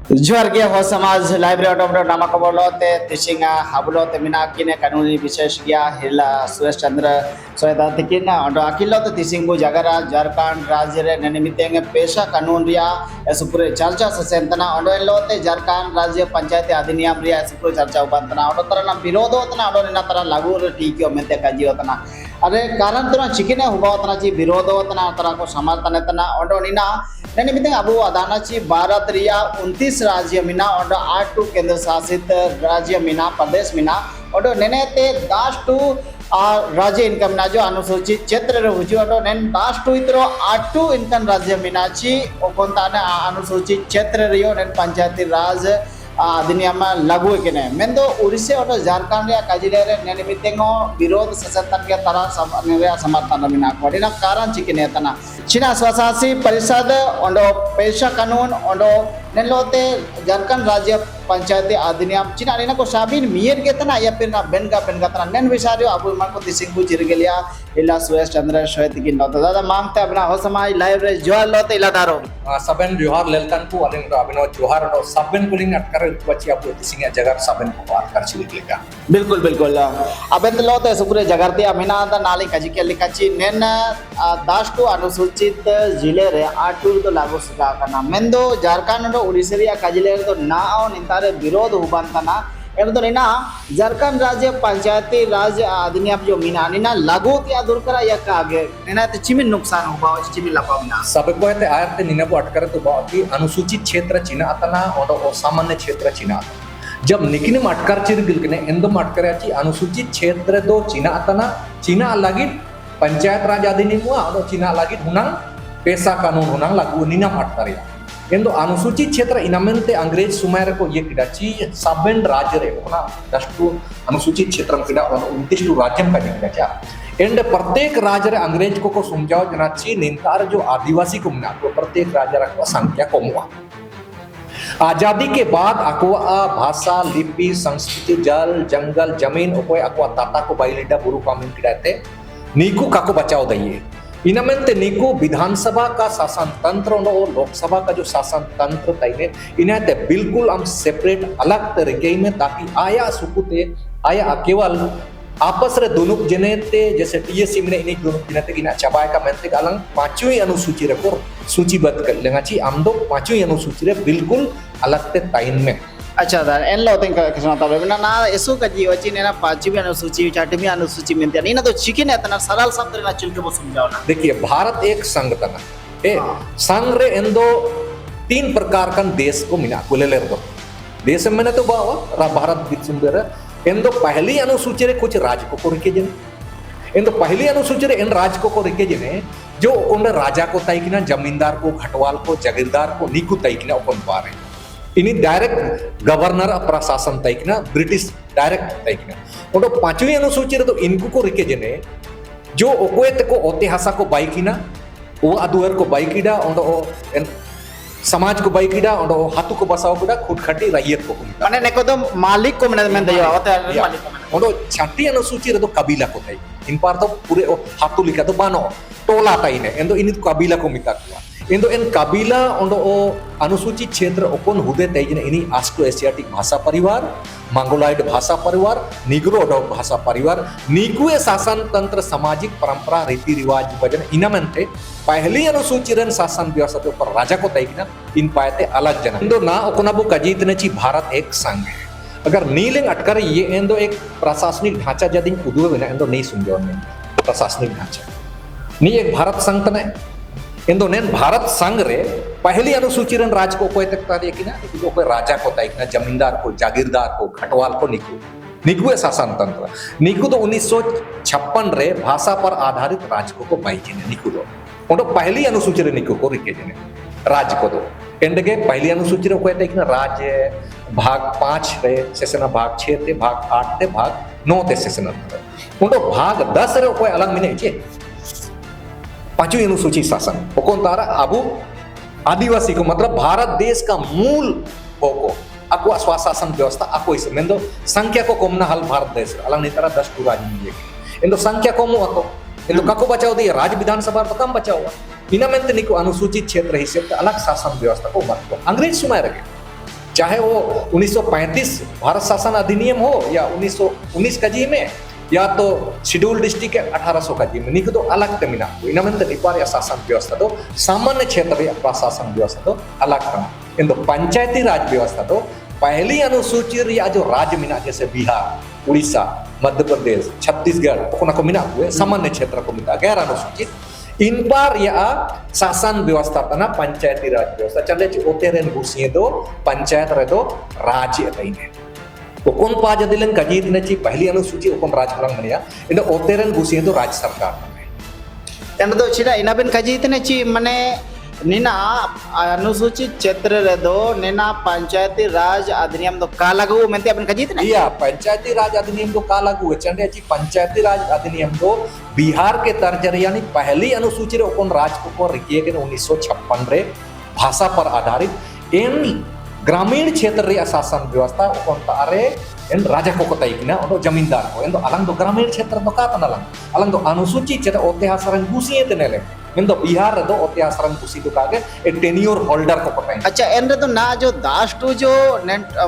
जोहार गे हो समाज लाइब्रेरी ऑटो नामा को बोलोते तिशिंगा हाबुलोते मिना किने कानूनी विशेष गया हिला सुरेश चंद्र सोयदा तिकिन ऑटो अकिलोते तिशिंगु जगरा झारखंड राज्य रे ननिमितेंगे पेशा कानून रिया एसुपुरे चर्चा ससेंतना ऑटो लोते झारखंड राज्य पंचायत अधिनियम रिया एसुपुरे चर्चा उबंतना ऑटो तरना विरोध होतना ऑटो निना तरह लागू रे टीकियो मेंते काजी होतना अरे कारण तो चिकिने हुआ होतना ची विरोध होतना तरह को समर्थन तना ऑटो निना ननी मितेंग अबु अदानाची भारत रिया 29 राज्य मिना और 8 केंद्र शासित राज्य मिना प्रदेश मिना और नेनेते 10 राज्य इनकम ना जो अनुसूचित क्षेत्र रे हुजी और नेन 10 इतरो 8 इनकम राज्य मिनाची ओकोंताने अनुसूचित क्षेत्र रियो नेन पंचायती राज अधिनियम लागू केने मेंदो उड़ीसा और झारखंड रे काजिले रे नेन मितेंगो विरोध सशक्तन के तरह समर्थन मिना कोडिना कारण चिकिने तना चीना स्वशासी परिषद और पेशा कानून और नेलोते झारखंड राज्य पंचायती अधिनियम चीना ने को साबिन मियर के तना या फिर ना बेनगा तना नेन विचार अबु मन को तिसिंगु चिरगेलिया इला सुरेश चंद्र श्वेत की नत दादा मांगते अपना हो समाज लाइव रे जोहार लोते इला दारो सबन जोहार लेलतन को अलिंग तो अबिनो जोहार नो सबन कुलिंग अटकर बच्ची अबु तिसिंग जगर सबन को अटकर चिरगेलिया बिल्कुल बिल्कुल अबन लोते सुपुरे जगरती अमिना दा नाली कजी के लिखाची नेन 10 अनुसूचित जिले रे 8 तो लागू सका कना मेंदो झारखंड उड़ीसा रिया काजिले तो ना निंतारे विरोध हुबंतना एवं निना झारखंड राज्य पंचायती राज अधिनियम जो मीना निना लागू त्या दूर करा या कागे निना ते चिमिन नुकसान हुबा चिमिन लपावना सब को ते आयते निना को अटकर तो बाकी अनुसूचित क्षेत्र चिना अतना और असामान्य क्षेत्र चिना जब निकिन अटकर चिर गिलकने एंदो अटकर अनुसूचित क्षेत्र दो चिना अतना चिना लगी पंचायत राज अधिनियम और चिना लगी हुनंग पेशा कानून हुनंग लागू निना अटकर ಎಂದು अनुसूचित क्षेत्र इनमेंते अंग्रेज सुमार को ये किडाची सबन राज्य रे होना 10 अनुसूचित क्षेत्र में किडा और 29 राज्य में किडाचा एंड प्रत्येक राज्य रे अंग्रेज को समझाओ जनाची निंतार जो आदिवासी को मना तो प्रत्येक राज्य रा संख्या कम हुआ आजादी के बाद अकवा भाषा लिपि संस्कृति जल जंगल जमीन ओकोय अकवा ताता को बाइलिडा बुरु कामिन किडाते नीकू काको बचाव दइए इनमेंते नीको विधानसभा का शासन तंत्र और लोकसभा का जो शासन तंत्र तैने इन्हें बिल्कुल हम सेपरेट अलग तरीके में ताकि आया सुकुते आया केवल आपस रे दोनों जने ते जैसे टीएससी में इन्हीं दोनों जने ते किना चबाय का मेंते गालंग पांचवी अनुसूची रे को सूचीबद्ध कर लेगा ची हम दो पांचवी अनुसूची रे बिल्कुल अलग ते टाइम में अच्छा दार एन लो थिंक कसना तबे ना एसो कजी वची नेना पांचवी अनुसूची छठवीं अनुसूची में ते ना तो चिकिन इतना सरल शब्द ना चिलके वो समझाओ ना देखिए भारत एक संघ तना ए संघ रे एंदो 3 प्रकार का देश को मिला कुलेले दो देश में तो बावा भारत विचुंदर एंदो पहली अनुसूची रे कुछ राज्य को रिके जने एंदो पहली अनुसूची रे इन राज्य को रिके जने जो उन राजा को तयकिना जमींदार को घटवाल को जागीरदार को नीकु तयकिना ओपन पारे इन्हीं डायरेक्ट गवर्नर प्रशासन तयकिना ब्रिटिश डायरेक्ट तयकिना और पांचवी अनुसूची रे तो इनको को रिके जने जो ओकोयत को ऐतिहासिक को बाइकिना वो अदुअर को बाइकिडा और समाज को बाइकिडा और हाथू को बसाओ बिडा खुटखटी रैयत को माने neko तो मालिक को में दयो होता है मालिक को और छठी अनुसूची रे तो कबीला को तय इन पार तो पूरे हाथू लिखा तो बानो टोला तय ने एंदो इन कबीला को मिता हुआ इन कबीला और अनुसूचित क्षेत्र ओपन हुदे तय इन्हीं ऑस्ट्रो एशियाटिक भाषा परिवार मंगोलाइड भाषा परिवार निग्रो भाषा परिवार निकुए शासन तंत्र सामाजिक परंपरा रीति रिवाज वजन इनमेंते पहली अनुसूची रन शासन व्यवस्था के ऊपर राजा को तयकिना इन पाते अलग जन इंदो ना ओकनाबु कजीत ने ची भारत एक संघ है अगर नीलिंग अटकर ये इंदो एक प्रशासनिक ढांचा जदिन उदुवे बिना इंदो नहीं समझो ने प्रशासनिक ढांचा नी एक भारत संघ तने इंदो नेन भारत संघ रे पहली अनुसूची रन राज को कोई तक तादे किना जो कोई राजा को तयकिना जमींदार को जागीरदार को घटवाल को निकुए शासन तंत्र निकु तो 1956 रे भाषा पर आधारित राज्य को बाइजी ने निकु दो और पहली अनुसूची रे निकु को रिके जने राज्य को दो एंड के पहली अनुसूची रे कोई तयकिना राज्य भाग 5 रे सेशन भाग 6 ते भाग 8 ते भाग 9 ते सेशन और भाग 10 रे कोई अलग मिने छे पांचवी अनुसूची शासन कौन तारा अबु आदिवासी को मतलब भारत देश का मूल होको अकवा स्वशासन व्यवस्था अको इस मेंदो संख्या को कम ना हल भारत देश अलग नहीं तारा 10 राज्य मिले इंदो संख्या कम अको इंदो काको बचाओ दे राज्य विधानसभा तो कम बचाओ इनमेंते निको अनुसूचित क्षेत्र हिस्से अलग शासन व्यवस्था को मत अंग्रेज सुमाय रखे चाहे वो 1935 भारत शासन अधिनियम हो या 1919 का जी में या तो शेड्यूल डिस्ट्रिक्ट के 1800 का जी में निको तो अलग ते मिना इन में निपार या शासन व्यवस्था तो सामान्य क्षेत्र या प्रशासन व्यवस्था तो अलग था इन तो पंचायती राज व्यवस्था तो पहली अनुसूची या जो राज्य मिना जैसे बिहार उड़ीसा मध्य प्रदेश छत्तीसगढ़ को मिना हुए सामान्य क्षेत्र को मिला गैर अनुसूचित इन बार या शासन व्यवस्था तना पंचायती राज व्यवस्था चले ओतेरेन गुसिए दो पंचायत रे दो राज्य तईने उकोन पाज दिलन कजीत ने ची पहली अनुसूची उकोन राजकरंग मनिया इन ओतेरेन गुसिए दो राज्य सरकार में एंड दो चिरा इनाबिन कजीत ने ची मने निना अनुसूचित क्षेत्र रे दो निना पंचायती राज अधिनियम दो का लागू मेंते अपन कजीत ने या पंचायती राज अधिनियम तो का लागू है चंडे ची पंचायती राज अधिनियम तो बिहार के तर्जर यानी पहली अनुसूची रे उकोन राज को रिकिए के 1956 रे भाषा पर आधारित इन ग्रामीण क्षेत्र रे शासन व्यवस्था उकोन तारे इन राजा को तईकना और जमींदार को इन तो अलग तो ग्रामीण क्षेत्र तो का तना अलग तो अनुसूचित क्षेत्र ओतेहासरन गुसिए तनेले इन तो बिहार रे दो ओतेहासरन गुसी तो कागे ए टेन्योर होल्डर को पटाई अच्छा एन रे तो ना जो दास्टू जो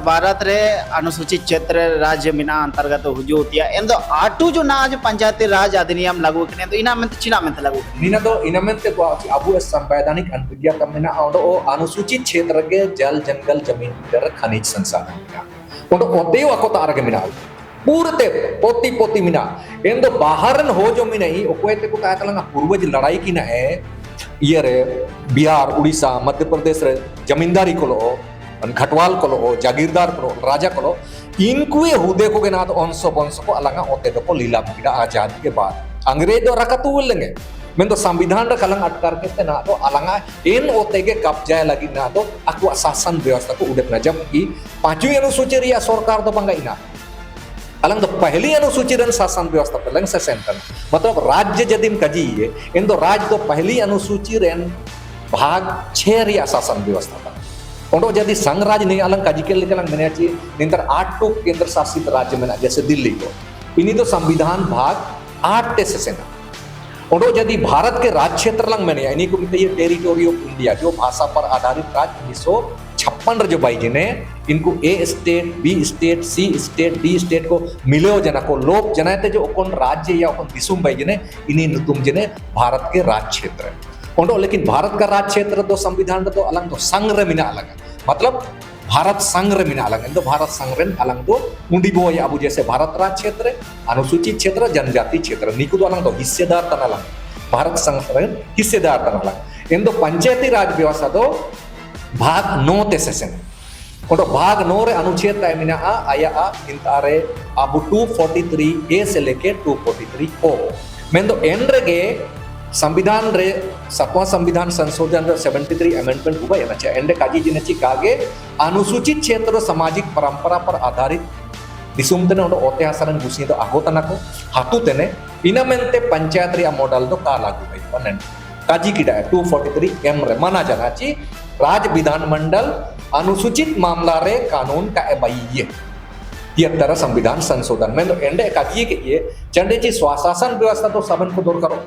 भारत रे अनुसूचित क्षेत्र राज्य मिना अंतर्गत हुजूतिया एन तो आटू जो ना जो पंचायती राज अधिनियम लागू कने तो इना में चिना में लागू नीना तो इना में ते अबु संवैधानिक अनुज्ञा तमना और अनुसूचित क्षेत्र के जल जंगल जमीन खनिज संसाधन और ओतेयो अको तारगे मिना पूरते पोती पोती मिना इन तो बाहरन हो जो मिना ही ओकोते को ता तलंगा पूर्वज लड़ाई की ना है ये रे बिहार उड़ीसा मध्य प्रदेश रे जमींदारी को लो घटवाल को लो जागीरदार को राजा को लो इनको हुदे को ना तो अंशो बंशो को अलंगा ओते को लीला बिड़ा आजादी के बाद अंग्रेज तो रकतु लेंगे मैं तो संविधान रे कलंग अटकर के ना तो अलंगा इन ओते के कब्जा लगी ना तो अकवा शासन व्यवस्था को उड़े ना जबकि पांचवी अनुसूची रिया सरकार तो बंगा इना अलग तो पहली अनुसूची रन शासन व्यवस्था पे लंग से सेंटर मतलब राज्य जदिम कजी इन तो राज्य तो पहली अनुसूची रेन भाग 6 रिया शासन व्यवस्था था और यदि संघ राज्य नहीं अलग कजी के लेकर मैंने ची निंतर 8 तो केंद्र शासित राज्य में जैसे दिल्ली को इन्हीं तो संविधान भाग 8 ते से सेना और यदि भारत के राज्य क्षेत्र लंग मैंने इन्हीं को ये टेरिटोरी ऑफ इंडिया जो भाषा पर आधारित राज्य 1956 जो भाई जिन्हें इनको ए स्टेट बी स्टेट सी स्टेट डी स्टेट को मिले जना को लोग जनाते जो कौन राज्य या कौन दिसुम भाई जिन्हें इन्हीं नुतुम जिन्हें भारत के राज्य क्षेत्र है और लेकिन भारत का राज्य क्षेत्र तो संविधान तो अलग तो संघ रे मिना अलग मतलब भारत संघ रे मिना अलग तो भारत संघ रे अलग तो उंडीबो या अब जैसे भारत राज्य क्षेत्र अनुसूचित क्षेत्र जनजाति क्षेत्र निकु तो अलग तो हिस्सेदार तना अलग भारत संघ रे हिस्सेदार तना अलग इन तो पंचायती राज व्यवस्था तो भाग 9 ते सेशन और भाग 9 रे अनुच्छेद तय मिना आया इंतारे अब 243 ए से लेके 243 ओ मैं तो एन रे संविधान रे 7वां संविधान संशोधन 73 अमेंडमेंट हुआ है ना एंडे काजी जिनची कागे अनुसूचित क्षेत्र सामाजिक परंपरा पर आधारित दिसुम तने और ओतेहासरन गुसी तो आगोतना को हातु तने इनमेंते पंचायत रे मॉडल तो का लागू है पनन काजी किडा 243 एम रे माना जाना ची राज्य विधानमंडल अनुसूचित मामला रे कानून का एबाइये तरह संविधान संशोधन में तो एंडे काजी के ये चंडे ची स्वशासन व्यवस्था तो सबन को दूर करो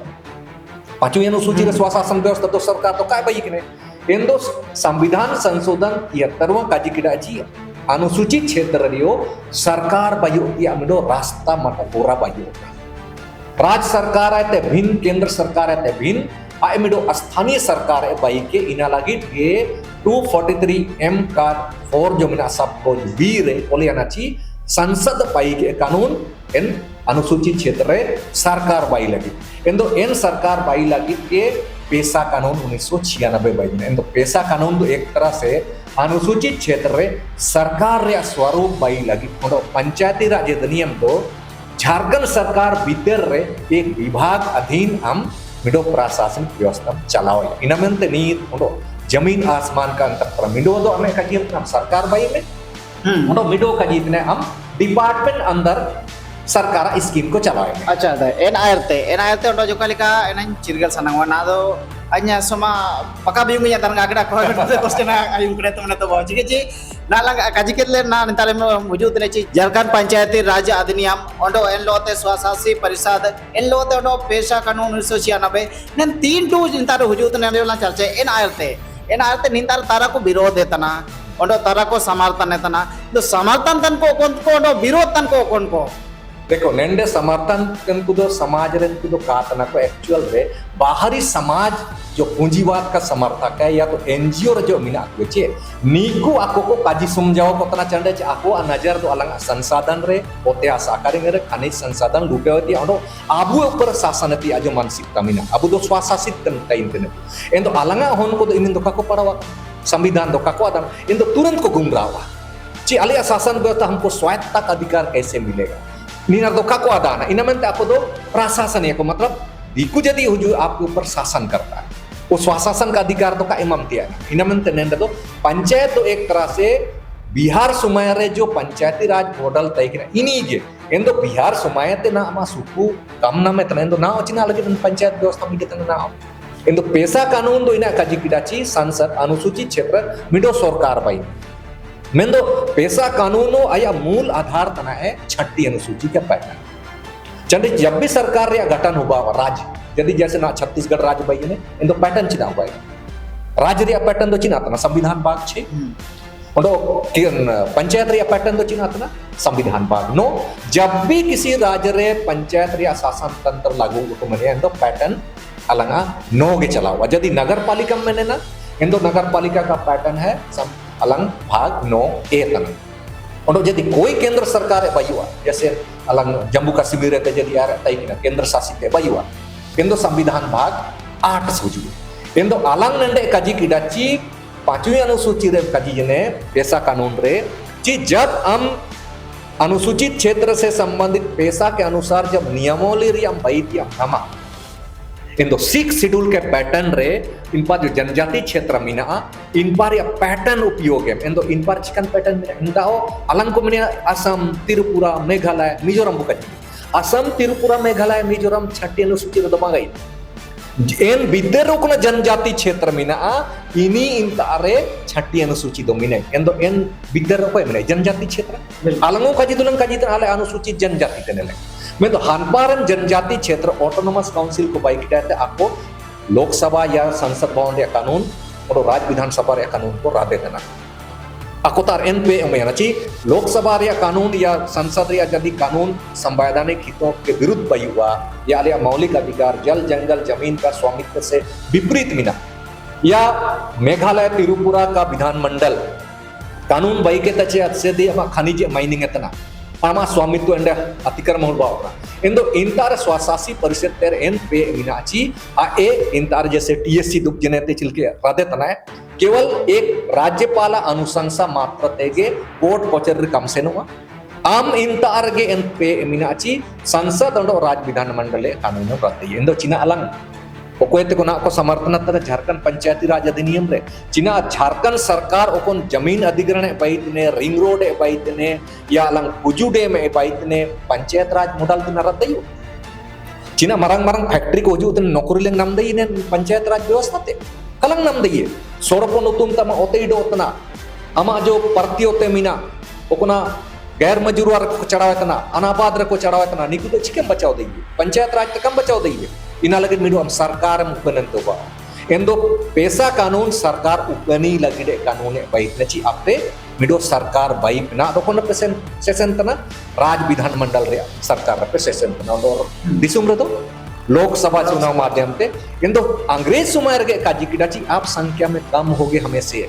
पांचवी अनुसूची रे स्वशासन व्यवस्था तो सरकार तो काय बाई के एंदो संविधान संशोधन 73वां काजी किडा ची अनुसूचित क्षेत्र रियो सरकार बायो या मिडो रास्ता मत पूरा बायो राज्य सरकार आते भिन्न केंद्र सरकार आते भिन्न आई मिडो स्थानीय सरकार है बाई के इना लगी के 243 एम का 4 जो मिना सब को बी रे ओलियाना ची संसद पाई के कानून इन अनुसूचित क्षेत्र रे सरकार बाई लगी इन तो इन सरकार बाई लगी के पेशा कानून 1996 बाई इन तो पेशा कानून तो एक तरह से अनुसूचित क्षेत्र रे सरकार रे स्वरूप बाई लगी और पंचायती राज अधिनियम तो झारखंड सरकार भीतर रे एक विभाग अधीन हम मिडो प्रशासनिक व्यवस्था चलाओ इनमेंते नीत उडो जमीन आसमान का अंतर मिडो दो हमें कजी हम सरकार बाई में उडो मिडो कजी ने हम डिपार्टमेंट अंदर सरकार स्कीम को चलाएंगे अच्छा एन आयरते उडो जो कलिका एन चिरगल सनंगवा ना दो अन्य समा पका बियुंग nya tarang agda ko question ayung kre tumne to bahwa ji na lang kaji ketle na nitale wujud ne chi Jharkhand पंचायती राज्य अधिनियम ओंडो एन लोते स्वशासी परिषद एन लोते ओंडो पेशा कानून 1996 ने 3 टू नितारे वujud ने लेवला चर्चा एन आयरते निंतार तारा को विरोध देतना ओंडो तारा को समर्थन तना तो समर्थन तन को कौन को ओंडो विरोध तन को कौन को देखो नेंडे समर्थन कन कुदो समाज रेन कुदो कातना को एक्चुअल रे बाहरी समाज जो पूंजीवाद का समर्थक है या तो एनजीओ रे जो मिना कुचे नीकु आको को काजी समझाओ कोतना चंडे च आको नजर तो अलग संसाधन रे ओते आसाकारी रे खनिज संसाधन लुटे होती ओंडो आबु ऊपर शासन ती आजो मानसिकता मिना आबु दो स्वाशासित कन टाइम तेने एंदो अलंगा होन को इन दो को पड़ावा संविधान दो को आदम इन तो तुरंत को गुमरावा ची अलिया शासन व्यवस्था हमको स्वायत्ता का अधिकार कैसे मिलेगा नीना दो को आदाना इन मनते आपको दो प्रशासन को मतलब दिकु यदि हुजूर आपके ऊपर शासन करता है वो स्वशासन का अधिकार तो का इमाम दिया इन मनते नेंडे दो पंचायत तो एक तरह से बिहार सुमायरे जो पंचायती राज मॉडल तय किना इनीगे एंदो बिहार सुमायते ना अमा सुकु कम ना में तने ना ओचिना लगे पंचायत व्यवस्था में कितने ना एंदो पैसा कानून दो इना काजी किडाची संसद अनुसूचित क्षेत्र मिडो सरकार बाई मेंदो पैसा कानूनो आया मूल आधार तना है छठी अनुसूची के पैटर्न चंदे जब भी सरकार रे गठन हुआ राज्य यदि जैसे ना छत्तीसगढ़ राज्य बाई ने इंदो पैटर्न चिना हुआ राज्य रे पैटर्न दो चिना तना संविधान भाग 6 ओंडो पंचायत रे पैटर्न दो चिना तना संविधान भाग 9 जब भी किसी राज्य रे पंचायत रे शासन तंत्र लागू को मने इंदो पैटर्न अलंगा 9 के चला हुआ यदि नगर पालिका में ना इंदो नगर पालिका का पैटर्न है अलंग भाग 9 ए तन और यदि कोई केंद्र सरकार है बायुआ जैसे अलंग जम्मू कश्मीर है यदि यार तय किना केंद्र शासित है बायुआ केंद्र संविधान भाग 8 सूची केंद्र अलंग नंडे काजी किडाची 5वीं अनुसूची रे काजी ने पैसा कानून रे कि जब हम अनुसूचित क्षेत्र से संबंधित पैसा के अनुसार जब नियमावली रे हम बैठी हम इन दो 6 शेड्यूल के पैटर्न रे इन पर जो जनजाति क्षेत्र मिना इन पर या पैटर्न उपयोग है इन दो इन पर चिकन पैटर्न मिना इन दाओ अलंग को मिना असम त्रिपुरा मेघालय मिजोरम बुकची असम त्रिपुरा मेघालय मिजोरम छठी अनुसूची रे दमा गई एन विद्यरो को जनजाति क्षेत्र मिना इनी इन तारे छठी अनुसूची दो मिने इन दो एन विद्यरो को मिना जनजाति क्षेत्र अलंगो काजी दुलन काजी तन आले अनुसूचित जनजाति तने मैं तो हानपारन जनजाति क्षेत्र ऑटोनोमस काउंसिल को बाइक कहते आपको लोकसभा या संसद भवन या कानून और राज्य विधानसभा या कानून को राधे देना अकोतार एन पे मेहनची लोकसभा या कानून या संसद या यदि कानून संवैधानिक हितों के विरुद्ध हुआ या लिया मौलिक अधिकार जल जंगल जमीन का स्वामित्व से विपरीत मिना या मेघालय त्रिपुरा का विधानमंडल कानून बाई के तचे अत्सेदी खनिज माइनिंग एतना आमा स्वामित्व एंड अतिक्रमण होगा इंदो इंतार स्वशासी परिषद तेर एन पे मिनाची आ ए इंतार जैसे टीएससी दुख जनेते चिलके राधे तना है केवल एक राज्यपाल अनुशंसा मात्र तेगे कोर्ट कचहरी कम से नुआ आम इंतार के एन पे मिनाची संसद और राज्य विधानमंडल कानून रहते इंदो चिना अलंग ओकोयते को ना को समर्थन तक झारखंड पंचायती राज अधिनियम रे चिना झारखंड सरकार ओकोन जमीन अधिग्रहण बाइतने रिंग रोड बाइतने या अलंग पुजू डैम बाइतने पंचायत राज मॉडल तिना रदयु चिना मरंग मरंग फैक्ट्री को जो तन नौकरी लेंग नाम दई ने पंचायत राज व्यवस्था ते कलंग नाम दई सोरपो नुतुम तमा ओते इडो तना अमा जो परती ओते मिना ओकोना गैर मजूरवार को चढ़ावे तना अनाबाद रे को चढ़ावे तना निकु तो चिकम बचाव दई पंचायत राज तकम बचाव दई इना लगे मिडो हम सरकार मुकनन तो बा एंदो पैसा कानून सरकार उपनी लगिडे कानून बाइतनची आपे मिडो सरकार बाइक ना दोकोन पेसेन सेशन तना राज विधानमंडल रे सरकार पे सेशन तना और दिसुम रे तो लोकसभा चुनाव माध्यम ते एंदो अंग्रेज सुमार के काजी किडाची आप संख्या में कम होगे हमेशा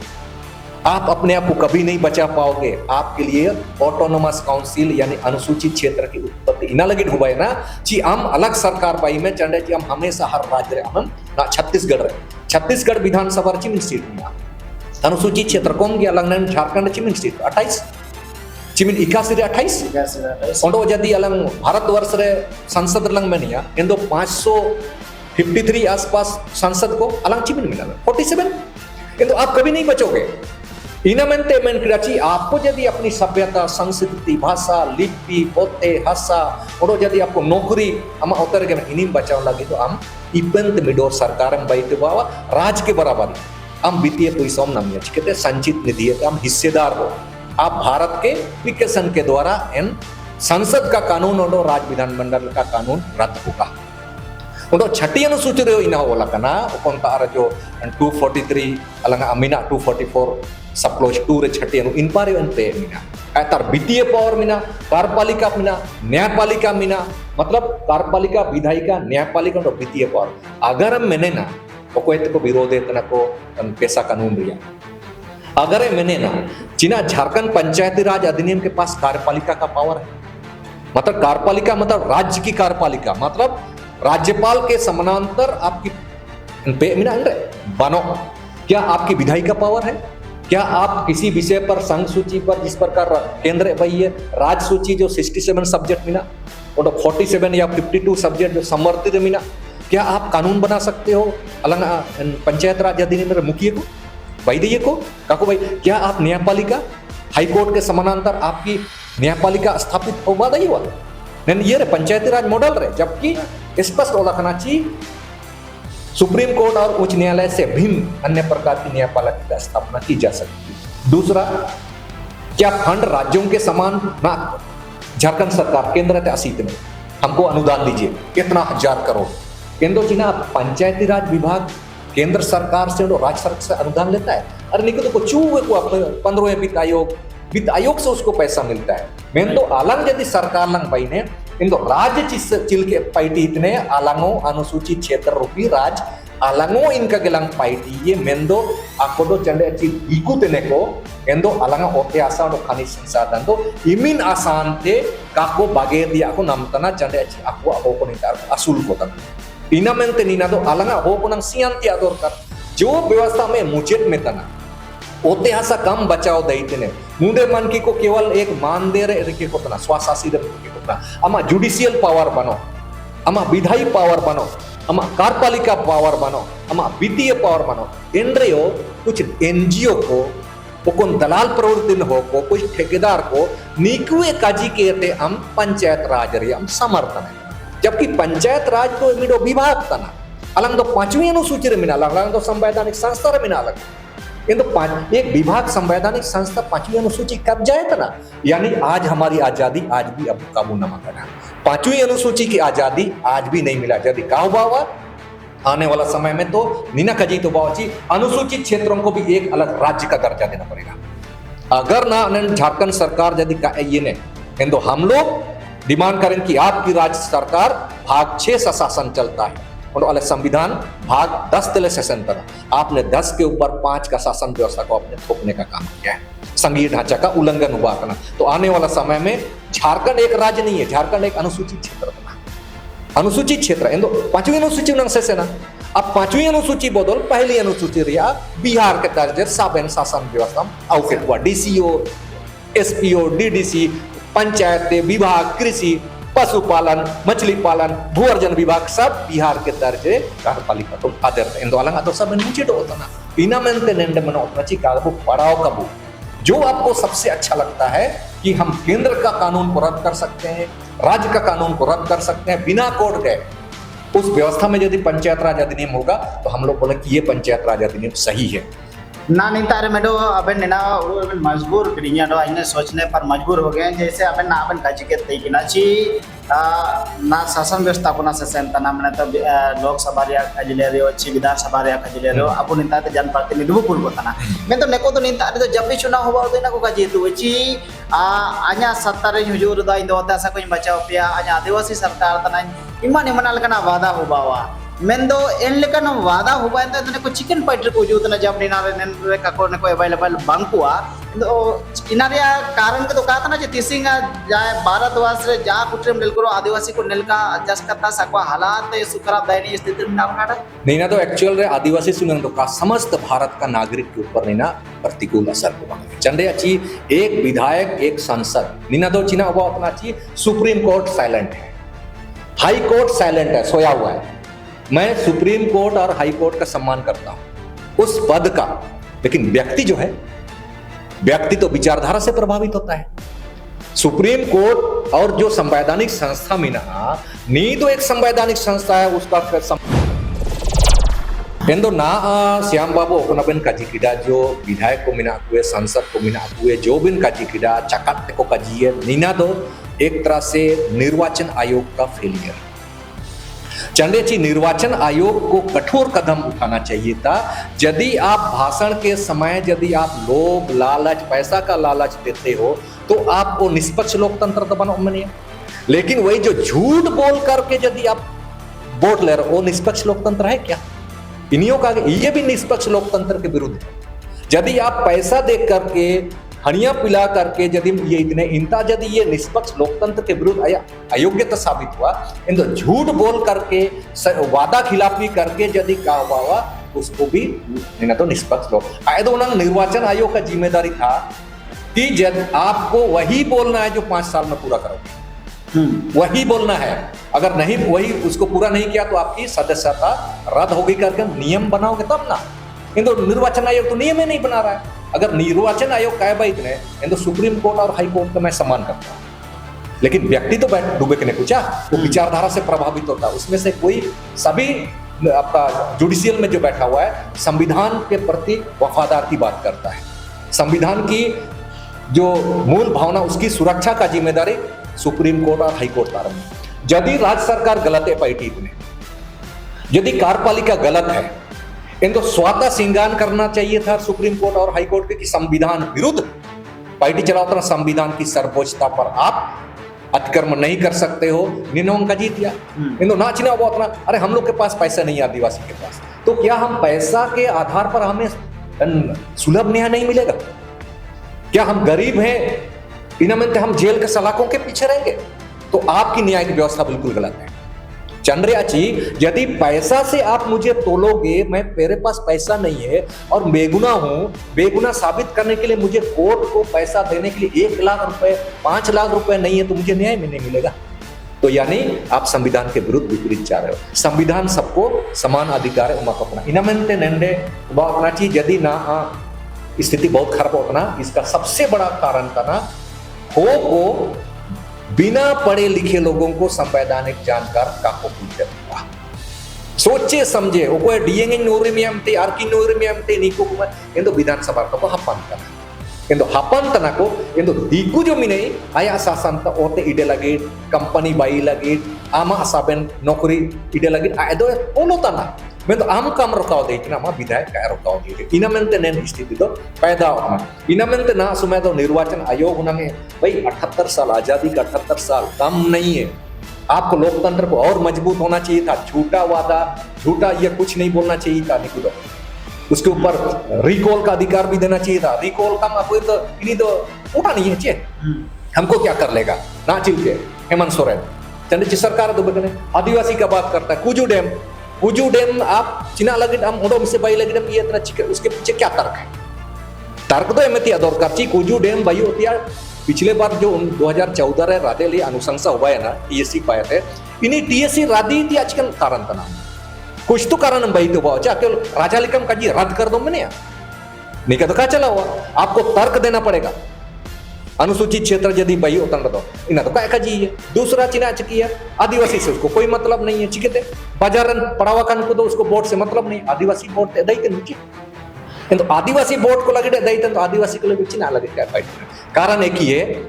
आप अपने आप को कभी नहीं बचा पाओगे आपके लिए ऑटोनोमस काउंसिल यानी अनुसूचित क्षेत्र की उत्पत्ति इना लगी हुआ है ना कि हम अलग सरकार पाई में चंडे कि हम हमेशा हर राज्य हम ना छत्तीसगढ़ विधानसभा चिमिन सीट में अनुसूचित क्षेत्र कौन गया अलग झारखंड चिमिन सीट 28 चिमिन 81 रे 28 ओंडो यदि अलग भारतवर्ष रे संसद लंग में नहीं इंदो 553 आसपास संसद को अलग चिमिन मिला 47 किंतु आप कभी नहीं बचोगे इनमेंते मेन किराची आपको यदि अपनी सभ्यता संस्कृति भाषा लिपि पोते हसा और यदि आपको नौकरी हम उतर के इनिम बचाव लगे तो हम इपंत मिडोर सरकार में बैठे हुआ राज के बराबर हम वित्तीय पैसा नामिया कहते संचित निधि हम हिस्सेदार हो आप भारत के विकसन के द्वारा इन संसद का कानून और राज्य विधानमंडल का कानून रद्द होगा untuk छठी अनुसूची रे ina ola kana ukon ta ara jo 243 alanga amina 244 subclause 2 रे छठी अनु इन पारे अन पे मिना ऐतर वित्तीय पावर मिना कार्यपालिका मिना न्यायपालिका मिना मतलब कार्यपालिका विधायिका न्यायपालिका और वित्तीय पावर अगर मैंने ना कोई को विरोध तना को पैसा कानून रिया अगर मैंने ना चिना झारखंड पंचायती राज अधिनियम के पास कार्यपालिका का पावर है मतलब कार्यपालिका मतलब राज्य की कार्यपालिका मतलब राज्यपाल के समानांतर आपकी बनो क्या आपकी विधायिका पावर है क्या आप किसी विषय पर संघ सूची पर जिस प्रकार केंद्र भाई ये राज्य सूची जो 67 सब्जेक्ट मिला और 47 या 52 सब्जेक्ट जो समर्थित मिला क्या आप कानून बना सकते हो अलग पंचायत राज अधिनियम में मुखिया को वैद्य को काको भाई क्या आप न्यायपालिका हाईकोर्ट के समानांतर आपकी न्यायपालिका स्थापित हो बाद ही हुआ नहीं ये रे पंचायती राज मॉडल रहे जबकि स्पष्ट होला खाना चाहिए सुप्रीम कोर्ट और उच्च न्यायालय से भिन्न अन्य प्रकार की न्यायपालिका की स्थापना की जा सकती है दूसरा क्या फंड राज्यों के समान ना झारखंड सरकार केंद्र असीत में हमको अनुदान दीजिए कितना 1000 करोड़ केंद्र चीना पंचायती राज विभाग केंद्र सरकार से और राज्य सरकार से अनुदान लेता है अरे निकल को चूहे को 15वें वित्त आयोग से उसको पैसा मिलता है मैं तो अलग यदि सरकार लंग पाई ने इंदो राज्य चिल के पाइटी इतने अलंगो अनुसूचित क्षेत्र रूपी राज अलंगो इनका गिलंग पाइटी ये मेंदो आकोडो चंडे अच्छी इकू तेने को एंदो अलंगा होते आसान और खनिज संसाधन दो इमिन आसान थे काको बागे दिया को नमतना चंडे अच्छी आपको हो को नहीं तार असूल को तक इना मेंते नीना दो अलंगा हो को नंग सियांती आदोर कर जो व्यवस्था में मुझे में तना होते हासा कम बचाव दैते ने मुंडे मन की को केवल एक मान दे रहे को तना स्वाशासी दे को तना अमा जुडिशियल पावर बनो अमा विधायी पावर बनो अमा कार्यपालिका पावर बनो अमा वित्तीय पावर बनो एंड्रियो कुछ एनजीओ को उकोन दलाल प्रवृत्ति हो को कुछ ठेकेदार को निकुए काजी कहते हम पंचायत राज रे हम समर्थन है जबकि पंचायत राज को मिडो विभाग तना अलग तो 5वीं अनुसूची रे मिना अलग तो संवैधानिक संस्था रे मिना अलग इन तो एक विभाग संवैधानिक संस्था 5वीं अनुसूची कब जाए था ना यानी आज हमारी आजादी आज भी अब काबू न करना 5वीं अनुसूची की आजादी आज भी नहीं मिला यदि काहू बावा आने वाला समय में तो नीना खजी तो बावची अनुसूचित क्षेत्रों को भी एक अलग राज्य का दर्जा देना पड़ेगा अगर ना झारखंड सरकार यदि ये ने तो हम लोग डिमांड करें कि आपकी राज्य सरकार भाग 6 से शासन चलता है और अलग संविधान भाग 10 तले शासन पर आपने 10 के ऊपर 5 का शासन व्यवस्था को आपने थोपने का काम किया है संघीय ढांचा का उल्लंघन हुआ करना तो आने वाला समय में झारखंड एक राज्य नहीं है झारखंड एक अनुसूचित क्षेत्र बना अनुसूचित क्षेत्र 5वीं अनुसूची से ना अब 5वीं अनुसूची बदल पहली अनुसूची रिया बिहार के दर्जे साबेन शासन व्यवस्था अवकेट हुआ डीसीओ एसपीओ डीडीसी पंचायत विभाग कृषि पशुपालन मछली पालन भूअर्जन विभाग सब बिहार के दर्जे कार्यपालिका तो आदर इंदोलंग तो सब नीचे तो होता ना इना मेंते नेंडे मनो अपनाची काबू पड़ाव कबू जो आपको सबसे अच्छा लगता है कि हम केंद्र का कानून को रद्द कर सकते हैं राज्य का कानून को रद्द कर सकते हैं बिना कोर्ट गए उस व्यवस्था में यदि पंचायत राज अधिनियम होगा तो हम लोग बोले कि ये पंचायत राज अधिनियम सही है ना नहीं तारे में अबन ना मजबूर करिया दो इन्हें सोचने पर मजबूर हो गए जैसे अबन ना अबन काजी के तई किना ची ना शासन व्यवस्था को ना सेंट ना मैंने तो लोकसभा रे खजिले रे अच्छी विधानसभा रे खजिले रे अब निता ते जनप्रतिनिधि पुल को तना मैं तो neko तो निता तो जब भी चुनाव हुआ तो ना को काजी तो ची आnya सत्ता रे हुजूर दा इंदो ता सा कोई बचाव पिया आnya आदिवासी सरकार तना इमान इमान लकना वादा हुबावा मेंदो एन लेकन वादा हुआ तो को चिकन पाइटर को जो तना जब निना रे का को अवेलेबल बांकुआ तो इनारे कारण के तो कहा था ना जे तिसिंग जाए भारतवर्ष रे जा कुट्रम नेल करो आदिवासी को नेल का जस कथा सकवा हालात सुखराब दयनीय स्थिति में ना बनाड़ा नहीं ना तो एक्चुअल रे आदिवासी सुनन तो का समस्त भारत का नागरिक के ऊपर नहीं ना प्रतिकूल असर हुआ चंडे अच्छी एक विधायक एक सांसद नीना दो चीना हुआ अपना अच्छी सुप्रीम कोर्ट साइलेंट है हाई कोर्ट साइलेंट है सोया हुआ है मैं सुप्रीम कोर्ट और हाई कोर्ट का सम्मान करता हूं उस पद का लेकिन व्यक्ति जो है व्यक्ति तो विचारधारा से प्रभावित होता है सुप्रीम कोर्ट और जो संवैधानिक संस्था में नी तो एक संवैधानिक संस्था है उसका ना श्याम बाबू ओकनाबेन काजी किडा जो विधायक को मिना हुए सांसद को मिना हुए जो बिन काजी किडा चकात को काजी नीना दो एक तरह से निर्वाचन आयोग का फेलियर चंडेची निर्वाचन आयोग को कठोर कदम उठाना चाहिए था। यदि आप भाषण के समय यदि आप लोभ लालच पैसा का लालच देते हो तो आप वो निष्पक्ष लोकतंत्र तो बनिए, लेकिन वही जो झूठ बोल करके यदि आप वोट ले रहे हो वो निष्पक्ष लोकतंत्र है क्या? इन्हीं का ये भी निष्पक्ष लोकतंत्र के विरुद्ध है। यदि आप पैसा दे करके हनिया पिला करके यदि ये इतने इनता यदि ये निष्पक्ष लोकतंत्र के विरुद्ध अयोग्यता साबित हुआ, इन तो झूठ बोल करके वादा खिलाफी करके यदि का हुआ उसको भी तो निष्पक्ष लोग निर्वाचन आयोग का जिम्मेदारी था कि जब आपको वही बोलना है जो 5 साल में पूरा करोगे, वही बोलना है। अगर नहीं वही उसको पूरा नहीं किया तो आपकी सदस्यता रद्द होगी करके नियम बनाओगे तब ना। इन तो निर्वाचन आयोग तो नियम ही नहीं बना रहा है। अगर निर्वाचन आयोग का है तो सुप्रीम कोर्ट और हाई कोर्ट का मैं सम्मान करता हूं, लेकिन व्यक्ति तो डूबे के नहीं पूछा, वो विचारधारा से प्रभावित होता है। उसमें से कोई सभी आपका जुडिशियल में जो बैठा हुआ है संविधान के प्रति वफादार की बात करता है, संविधान की जो मूल भावना उसकी सुरक्षा का जिम्मेदारी सुप्रीम कोर्ट और हाई कोर्ट प्रारंभ है। यदि राज्य सरकार गलत है पार्टी में, यदि कार्यपालिका गलत है तो स्वतः सिंगान करना चाहिए था सुप्रीम कोर्ट और हाई कोर्ट के कि संविधान विरुद्ध पार्टी चलाओ तो संविधान की सर्वोच्चता पर आप अतिक्रमण नहीं कर सकते हो। निनोंग का जीत गया ना चिना वो अपना, अरे हम लोग के पास पैसा नहीं है आदिवासी के पास, तो क्या हम पैसा के आधार पर हमें सुलभ न्याय नहीं मिलेगा? क्या हम गरीब हैं इनमें हम जेल के सलाखों के पीछे रहेंगे? तो आपकी न्यायिक व्यवस्था बिल्कुल गलत है। चंद्रिया जी, यदि पैसा से आप मुझे तोलोगे, मैं मेरे पास पैसा नहीं है और बेगुनाह हूं, बेगुनाह साबित करने के लिए मुझे कोर्ट को पैसा देने के लिए 1 लाख रुपए 5 लाख रुपए नहीं है तो मुझे न्याय में नहीं मिलेगा। तो यानी आप संविधान के विरुद्ध विपरीत जा रहे हो। संविधान सबको समान अधिकार है उमा इनमेंटे नंडे उबा चीज यदि ना स्थिति बहुत खराब होता, इसका सबसे बड़ा कारण था ना को बिना पढ़े लिखे लोगों को संवैधानिक जानकार काको पूछे हुआ सोचे समझे वो कोई डीएंगे नूरी में हमते आरकी नूरी में हमते नीको कुमार इंदो विधानसभा को हपन तना इंदो हपन तना को इंदो दीकु जो मिने आया शासन ता ओते इडे लगे कंपनी बाई लगे आमा साबेन नौकरी इडे लगे आदो ओलो तना मैं तो आम काम रोकाव दे ना मा विधायक का रोकाव दे इनमेंते नेन स्थिति तो पैदा होना इनमेंते ना सुमे तो निर्वाचन आयोग होना में भाई 78 साल आजादी का 78 साल कम नहीं है। आपको लोकतंत्र को और मजबूत होना चाहिए था। झूठा वादा झूठा ये कुछ नहीं बोलना चाहिए था निकुदो, उसके ऊपर रिकॉल का अधिकार भी देना चाहिए था। रिकॉल का आपको तो इन्हीं तो उठा नहीं है चे हमको क्या कर लेगा ना चिल के हेमंत सोरेन चंद्र सरकार तो बगने आदिवासी का बात करता है। कुजू डैम आप चिना लगे हम ओडो से बाई लगे ये इतना उसके पीछे क्या तर्क है? तर्क तो एमती दरकार ची कुजू डैम बाई होती है। पिछले बार जो 2014 रे राधे लिए अनुशंसा हुआ है ना टीएससी पाए थे, इन्हीं टीएससी राधी थी आजकल कारण तना कुछ तो कारण बाई तो बाओ केवल राजा लिकम का जी रद्द कर दो मैंने नहीं का तो क्या चला हुआ, आपको तर्क देना पड़ेगा। अनुसूचित क्षेत्र यदि बही होता तो इन तो क्या जी है। दूसरा चिना चकी है आदिवासी से उसको कोई मतलब नहीं है, चिके बाजार पढ़ावा कान को तो उसको वोट से मतलब नहीं। आदिवासी वोट दैते नुची तो आदिवासी वोट को लगे दैते तो आदिवासी को लगे चिना लगे क्या फाइट। कारण एक ही है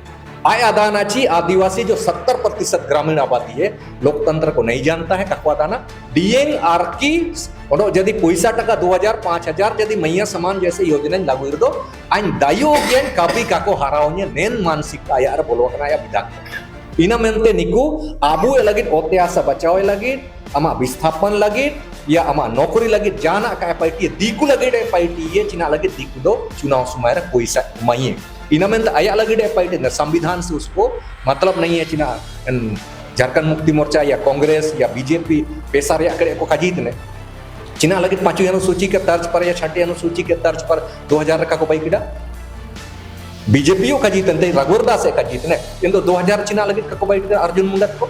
आय आदानाची आदिवासी जो 70% ग्रामीण आबादी है लोकतंत्र को नहीं जानता है। ककवादाना डीएंग आरकी यदि पैसा टका 2000 5000 यदि मैया समान जैसे योजना लागू दो आइन दायोगेन कापी काको हराओने नेन मानसिकता यार बोलवकना या विधान इना मेनते निकू आबू लगे ओत्यासा बचाव लगे अमा विस्थापन लगे या अमा नौकरी लगे जाना का पार्टी दीकू लगे पार्टी ये चिना लगे दीकू दो चुनाव सुमार पैसा मई इनमें आया लगे पार्टी संविधान से उसको मतलब नहीं है। चिना झारखंड मुक्ति मोर्चा या कांग्रेस या बीजेपी पेशा को खजीत ने चिना लगे 5वीं अनुसूची के तर्ज पर या 6ठी अनुसूची के तर्ज पर 2000 रखा को बाई बीजेपी का जीतते रघुवरदास का जीतने किंतु 2000 चिना लगे को बाई अर्जुन मुंडा को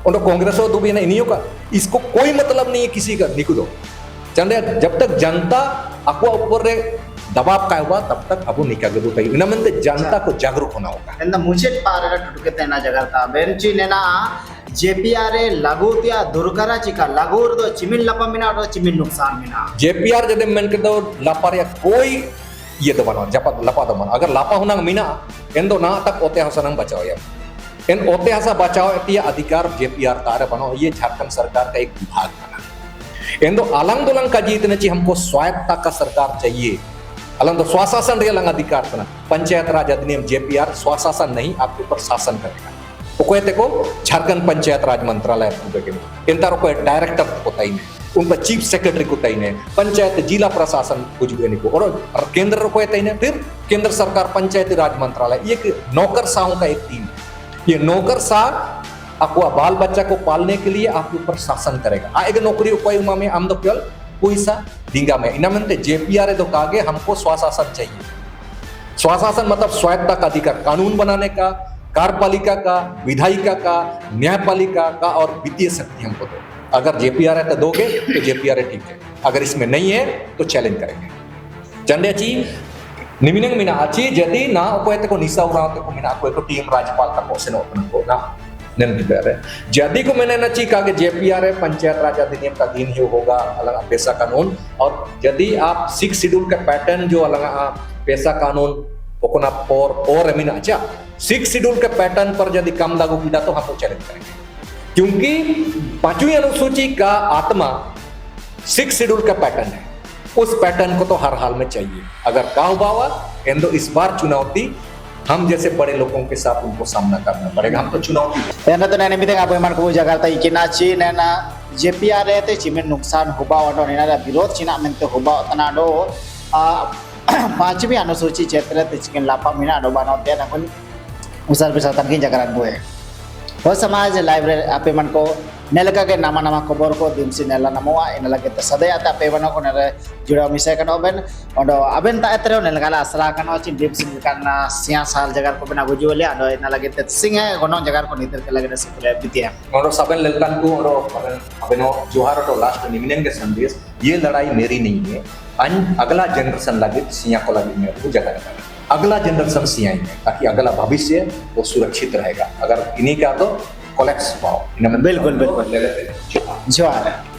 और कांग्रेस दुबी ने इन्हीं का इसको कोई मतलब नहीं है किसी का निकुदो चंदे जब तक जनता आपको ऊपर दबाव का हुआ तब तक अब निकाल इनमें जनता को जागरूक होना होगा। मुझे पार टुटके जगह था बेंची नेना जेपीआर लागूतिया दुर्गारा चिका लागूर दो चिमिन लपा मिना और चिमिन नुकसान मिना जेपीआर जदे मेन के दो लापार या कोई ये तो बना जपा लपा तो बना अगर लापा होना मिना एंदो ना तक ओते हसनंग बचाओ या इन ओते हसा बचाव एतिया अधिकार जेपीआर तारे बनो ये झारखंड सरकार का एक विभाग बना इन दो अलंग दोलंग का जीतने चाहिए हमको स्वायत्तता का सरकार चाहिए अलंग तो स्वशासन रे अलंग अधिकार तना पंचायत राज अधिनियम जेपीआर स्वशासन नहीं आपके ऊपर शासन करेगा तो कहते को झारखंड पंचायत राज मंत्रालय इन तारों को डायरेक्टर होता ही नहीं उन पर चीफ सेक्रेटरी को तय है पंचायत जिला प्रशासन कुछ भी को और केंद्र को तय है फिर केंद्र सरकार पंचायती राज मंत्रालय ये नौकरशाहों का एक टीम है ये नौकरशाह आपको बाल बच्चा को पालने के लिए आपके ऊपर शासन करेगा आएगा नौकरी उपाय उमा में हम तो केवल पैसा दींगा में इना में जेपीआर है तो कागे हमको स्वशासन चाहिए स्वशासन मतलब स्वायत्तता का अधिकार कानून बनाने का कार्यपालिका का विधायिका का न्यायपालिका का और वित्तीय शक्ति हमको दो अगर जेपीआर है तो दोगे तो जेपीआर है ठीक है अगर इसमें नहीं है तो चैलेंज करेंगे चंडेची निमिनंग मिना आची जदी ना उपयते को निसा उराते को मिना को टीम राज्यपाल का क्वेश्चन ओपन को ना नन दिबेरे जदी को मैंने नची का के जेपीआर है पंचायत राज अधिनियम का अधीन ही होगा अलग पेशा कानून और यदि आप 6 शेड्यूल का पैटर्न जो अलग पेशा कानून ओकोना और मिना अच्छा 6 शेड्यूल के पैटर्न पर यदि कम लागू किया तो हम तो चैलेंज करेंगे क्योंकि 5वीं अनुसूची का आत्मा 6 शेड्यूल का पैटर्न है उस पैटर्न को तो हर हाल में चाहिए अगर का हुआ तो इस बार चुनौती हम जैसे बड़े लोगों के साथ उनको सामना करना पड़ेगा हम तो चुनौती एना तो नैने मिते apa man ko jakarta ikina chi nena JPR te chimen nuksan huba odo nena विरोध चिना mente huba tana do 5वीं अनुसूची क्षेत्र te chiken lapa mina do bano te na kun usar besatan ki jagaran boe हो समाज library आपे मन को नेलका के नामा नामा खबर को दिमसी नेला नमवा इन लगे त सदय आता पे बनो को नेरे जुड़ा मिसे कनो बेन ओडो अबेन ता एतरे नेलगाला असला कनो चि दिमसी करना सिया साल जगर को बना गुजुले आडो इन लगे त सिंह है कोनो जगर को नितर के लगे न सिपुले बितिया और सबन ललकन को और अबेनो जोहार तो लास्ट निमिनंग के संदेश ये लड़ाई मेरी नहीं है अगला जनरेशन लगे सिया को लगे मेरे को जगह अगला जनरेशन सियाएंगे ताकि अगला भविष्य वो सुरक्षित रहेगा अगर इन्हीं का तो कोलैप्स पाओ बिल्कुल बिल्कुल जोहार